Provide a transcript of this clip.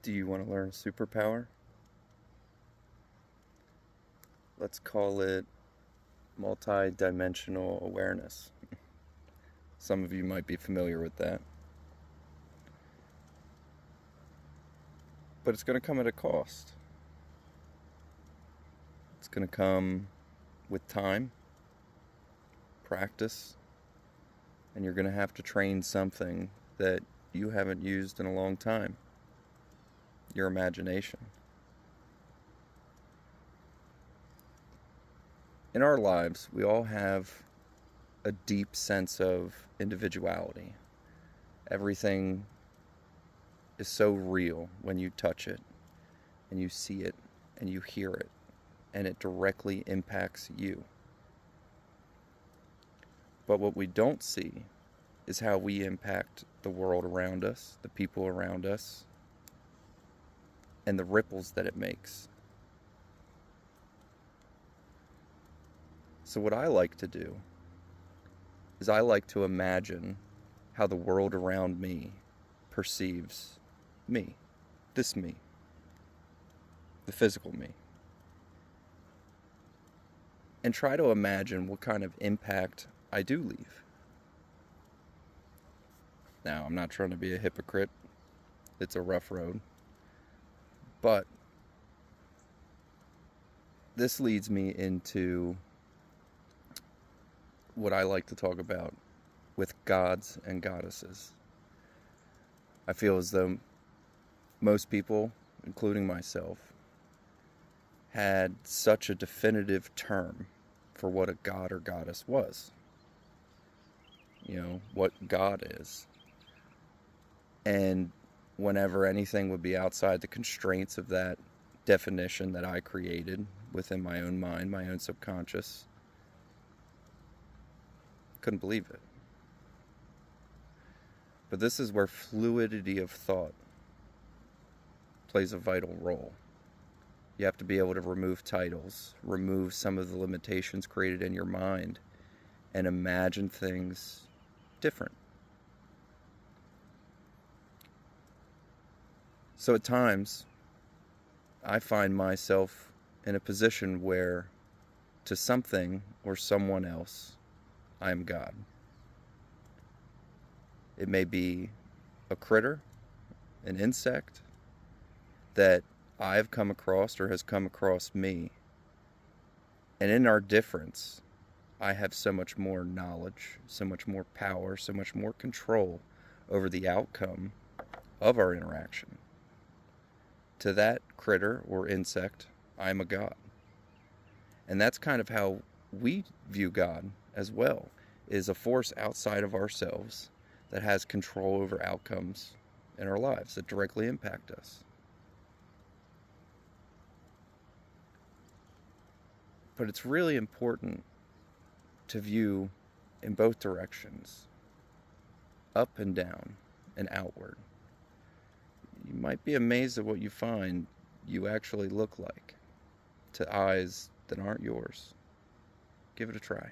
Do you want to learn a superpower? Let's call it multidimensional awareness. Some of you might be familiar with that. But it's going to come at a cost. It's going to come with time, practice, and you're going to have to train something that you haven't used in a long time. Your imagination. In our lives, we all have a deep sense of individuality. Everything is so real when you touch it, and you see it, and you hear it, and it directly impacts you. But what we don't see is how we impact the world around us, the people around us, and the ripples that it makes. So what I like to do is I like to imagine how the world around me perceives me, this me, the physical me, and try to imagine what kind of impact I do leave. Now, I'm not trying to be a hypocrite. It's a rough road. But this leads me into what I like to talk about with gods and goddesses. I feel as though most people, including myself, had such a definitive term for what a god or goddess was. You know, what God is. And whenever anything would be outside the constraints of that definition that I created within my own mind, my own subconscious, couldn't believe it. But this is where fluidity of thought plays a vital role. You have to be able to remove titles, remove some of the limitations created in your mind, and imagine things different. So at times, I find myself in a position where, to something or someone else, I am God. It may be a critter, an insect, that I've come across or has come across me. And in our difference, I have so much more knowledge, so much more power, so much more control over the outcome of our interaction. To that critter or insect, I am a god. And that's kind of how we view God as well, is a force outside of ourselves that has control over outcomes in our lives that directly impact us. But it's really important to view in both directions, up and down and outward. You might be amazed at what you find you actually look like to eyes that aren't yours. Give it a try.